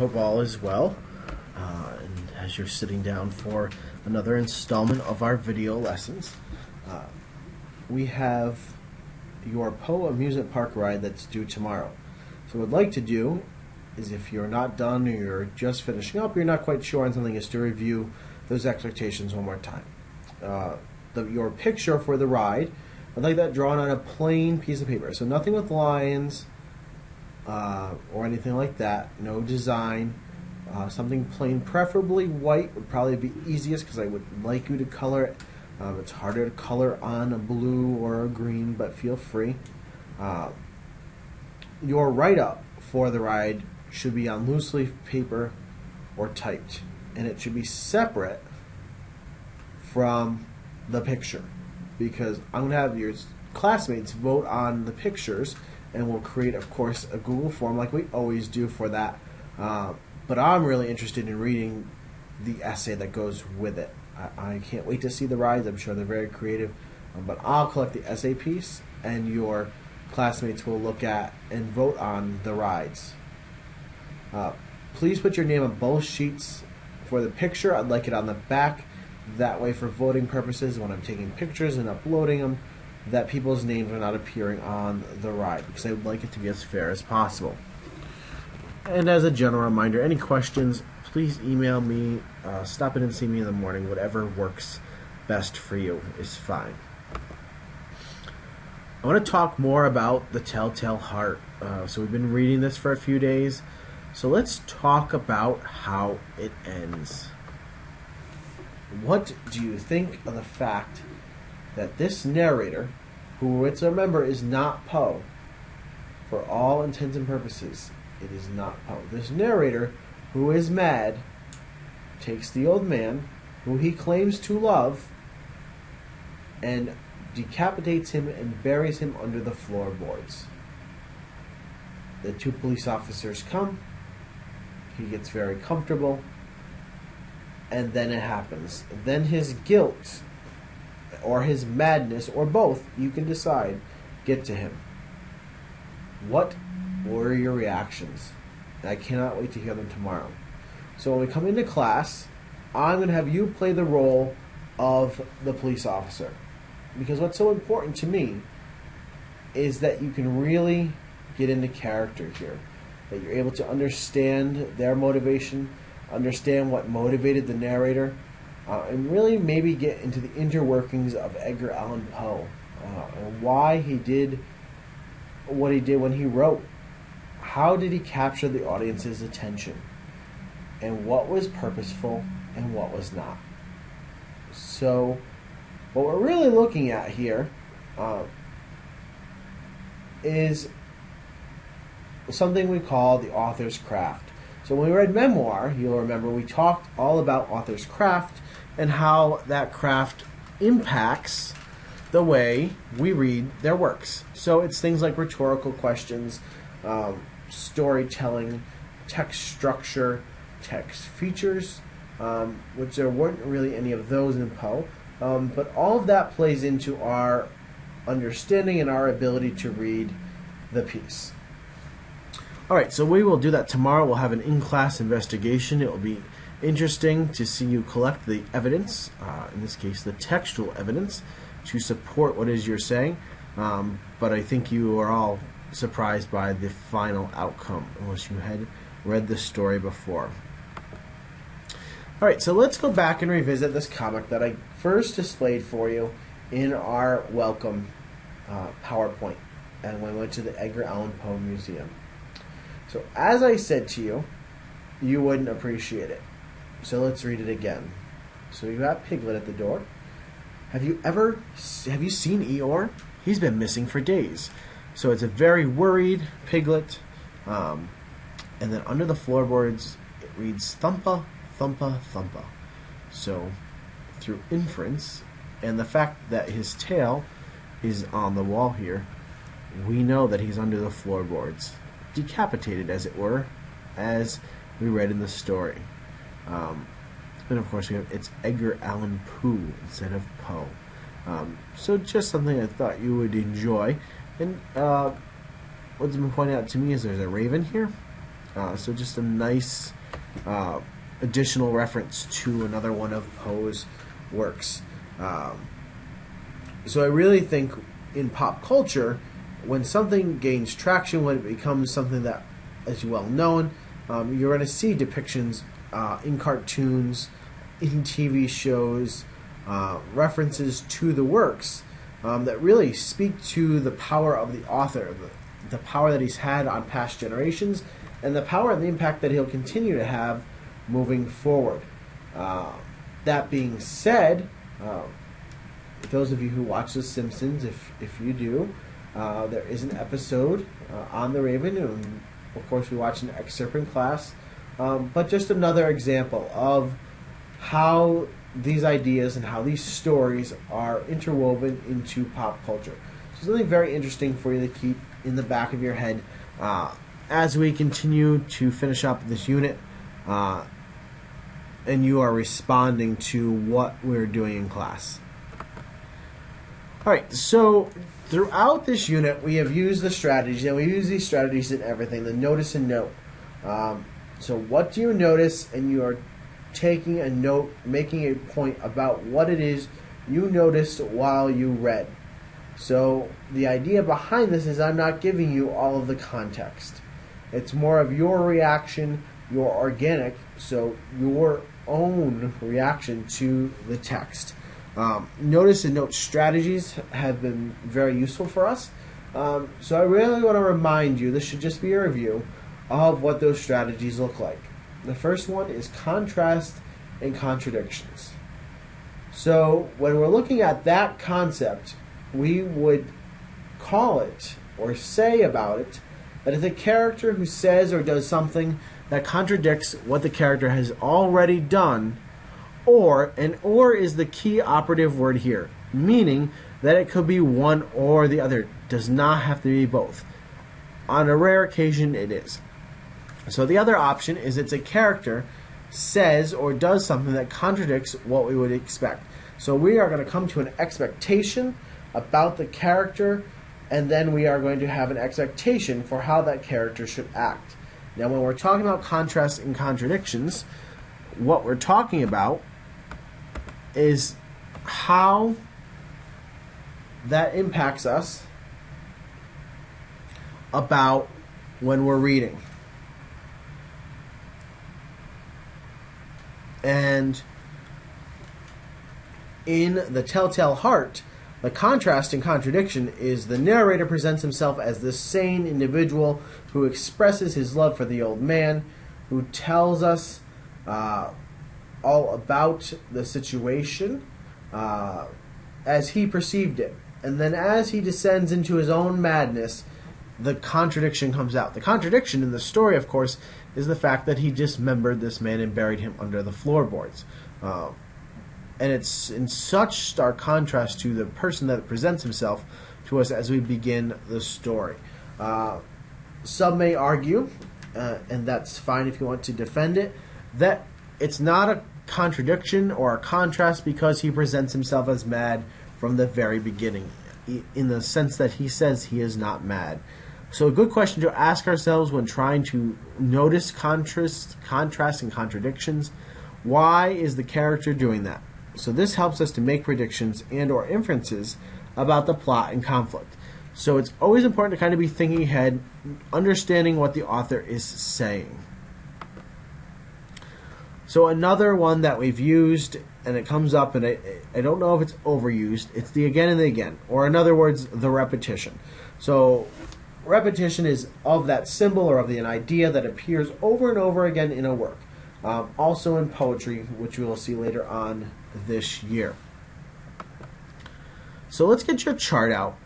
hope all is well. And as you're sitting down for another installment of our video lessons, we have your Poe amusement park ride that's due tomorrow. So what I'd like to do is, if you're not done or you're just finishing up, you're not quite sure on something, is to review those expectations one more time. Your picture for the ride, I'd like that drawn on a plain piece of paper. So nothing with lines or anything like that. No design. Something plain, preferably white would probably be easiest because I would like you to color it. It's harder to color on a blue or a green, but feel free. Your write-up for the ride should be on loose leaf paper or typed, and it should be separate from the picture, because I'm going to have your classmates vote on the pictures, and we'll create, of course, a Google form like we always do for that. But I'm really interested in reading the essay that goes with it. I can't wait to see the rides. I'm sure they're very creative. But I'll collect the essay piece, and your classmates will look at and vote on the rides. Please put your name on both sheets. For the picture, I'd like it on the back. That way, for voting purposes, when I'm taking pictures and uploading them, that people's names are not appearing on the ride, because I would like it to be as fair as possible. And as a general reminder, any questions, please email me, stop in and see me in the morning. Whatever works best for you is fine. I want to talk more about the Telltale Heart. So we've been reading this for a few days. So let's talk about how it ends. What do you think of the fact that this narrator, who, let's remember, is not Poe, for all intents and purposes, it is not Poe. This narrator, who is mad, takes the old man, who he claims to love, and decapitates him and buries him under the floorboards. The two police officers come. He gets very comfortable. And then it happens. Then his guilt, or his madness, or both, you can decide, get to him. What were your reactions? I cannot wait to hear them tomorrow. So when we come into class, I'm going to have you play the role of the police officer. Because what's so important to me is that you can really get into character here. That you're able to understand their motivation, understand what motivated the narrator, and really maybe get into the interworkings of Edgar Allan Poe, and why he did what he did when he wrote. How did he capture the audience's attention? And what was purposeful and what was not? So, what we're really looking at here is something we call the author's craft. So when we read memoir, you'll remember we talked all about author's craft and how that craft impacts the way we read their works. So it's things like rhetorical questions, storytelling, text structure, text features, which there weren't really any of those in Poe. But all of that plays into our understanding and our ability to read the piece. Alright, so we will do that tomorrow. We'll have an in-class investigation. It will be interesting to see you collect the evidence, in this case the textual evidence, to support what it is you're saying. But I think you are all surprised by the final outcome, unless you had read the story before. Alright, so let's go back and revisit this comic that I first displayed for you in our welcome PowerPoint, and when we went to the Edgar Allan Poe Museum. So as I said to you, you wouldn't appreciate it. So let's read it again. So you got Piglet at the door. Have you seen Eeyore? He's been missing for days. So it's a very worried Piglet. And then under the floorboards, it reads Thumpa, Thumpa, Thumpa. So through inference, and the fact that his tail is on the wall here, we know that he's under the floorboards. Decapitated, as it were, as we read in the story. And of course, it's Edgar Allan Poe instead of Poe. So just something I thought you would enjoy. And what's been pointed out to me is there's a raven here. So just a nice additional reference to another one of Poe's works. So I really think in pop culture, when something gains traction, when it becomes something that is well known, you're going to see depictions in cartoons, in TV shows, references to the works that really speak to the power of the author, the power that he's had on past generations, and the power and the impact that he'll continue to have moving forward. That being said, those of you who watch The Simpsons, if you do, there is an episode on the Raven, and of course we watch an excerpt in class, but just another example of how these ideas and how these stories are interwoven into pop culture. So something very interesting for you to keep in the back of your head as we continue to finish up this unit, and you are responding to what we're doing in class. Alright, so throughout this unit we have used the strategies, and we use these strategies in everything, the notice and note. So what do you notice? And you are taking a note, making a point about what it is you noticed while you read. So the idea behind this is I'm not giving you all of the context. It's more of your reaction, your organic, so your own reaction to the text. Notice and note strategies have been very useful for us. So I really want to remind you, this should just be a review of what those strategies look like. The first one is contrast and contradictions. So when we're looking at that concept, we would call it or say about it that it's a character who says or does something that contradicts what the character has already done, or is the key operative word here, meaning that it could be one or the other. It does not have to be both. On a rare occasion, it is. So the other option is it's a character says or does something that contradicts what we would expect. So we are going to come to an expectation about the character, and then we are going to have an expectation for how that character should act. Now when we're talking about contrast and contradictions, what we're talking about is how that impacts us about when we're reading. And in The Telltale Heart, the contrast and contradiction is the narrator presents himself as this sane individual who expresses his love for the old man, who tells us all about the situation as he perceived it. And then as he descends into his own madness, the contradiction comes out. The contradiction in the story, of course, is the fact that he dismembered this man and buried him under the floorboards. And it's in such stark contrast to the person that presents himself to us as we begin the story. Some may argue, and that's fine if you want to defend it, that it's not a contradiction or a contrast because he presents himself as mad from the very beginning, in the sense that he says he is not mad. So a good question to ask ourselves when trying to notice contrast and contradictions: why is the character doing that? So this helps us to make predictions and or inferences about the plot and conflict. So it's always important to kind of be thinking ahead, understanding what the author is saying. So another one that we've used, and it comes up, and I don't know if it's overused, it's the again and the again, or in other words, the repetition. So repetition is of that symbol or of an idea that appears over and over again in a work. Also in poetry, which we will see later on this year. So let's get your chart out.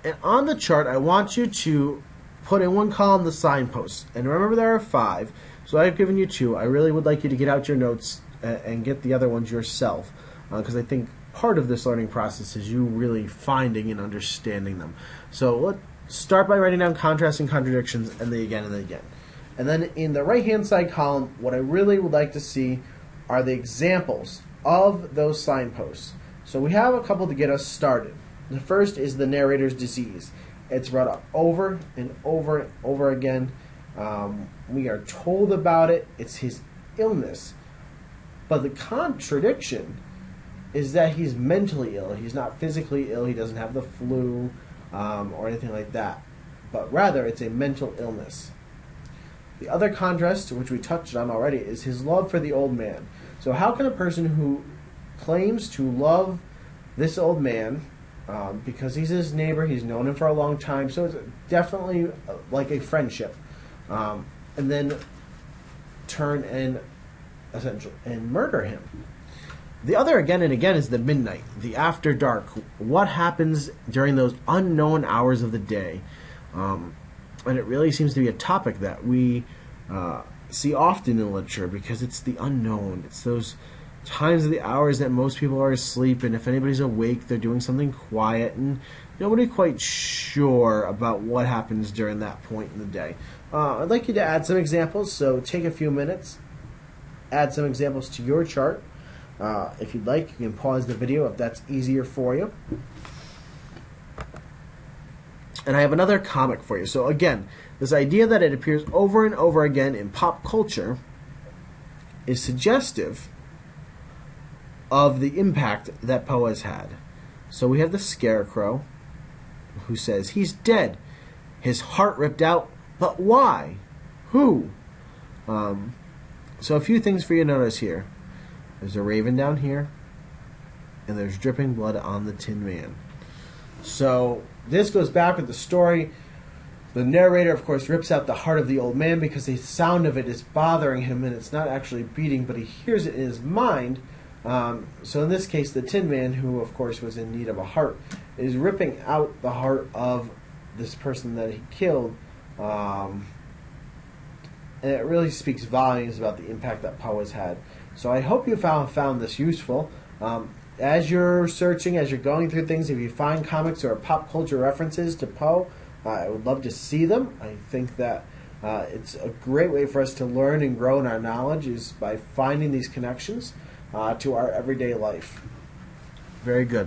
And on the chart, I want you to put in one column the signposts. And remember, there are 5. So I've given you 2. I really would like you to get out your notes and get the other ones yourself, because I think part of this learning process is you really finding and understanding them. So let's start by writing down contrast and contradictions and the again and the again. And then in the right-hand side column, what I really would like to see are the examples of those signposts. So we have a couple to get us started. The first is the narrator's disease. It's brought up over and over and over again We are told about it. It's his illness. But the contradiction is that he's mentally ill. He's not physically ill. He doesn't have the flu or anything like that. But rather, it's a mental illness. The other contrast, which we touched on already, is his love for the old man. So how can a person who claims to love this old man, because he's his neighbor, he's known him for a long time, so it's definitely like a friendship, and then turn and murder him? The other, again and again, is the midnight, the after dark. What happens during those unknown hours of the day? And it really seems to be a topic that we see often in literature, because it's the unknown. It's those times of the hours that most people are asleep, and if anybody's awake, they're doing something quiet, and nobody's quite sure about what happens during that point in the day. I'd like you to add some examples, so take a few minutes, add some examples to your chart. If you'd like, you can pause the video if that's easier for you. And I have another comic for you. So again, this idea that it appears over and over again in pop culture is suggestive of the impact that Poe has had. So we have the Scarecrow, who says he's dead, his heart ripped out, but why? Who? So a few things for you to notice here. There's a raven down here, and there's dripping blood on the Tin Man. So this goes back with the story. The narrator, of course, rips out the heart of the old man because the sound of it is bothering him, and it's not actually beating, but he hears it in his mind. So in this case, the Tin Man, who of course was in need of a heart, is ripping out the heart of this person that he killed. And it really speaks volumes about the impact that Poe has had. So I hope you found this useful. As you're searching, as you're going through things, if you find comics or pop culture references to Poe, I would love to see them. I think that it's a great way for us to learn and grow in our knowledge, is by finding these connections to our everyday life. Very good.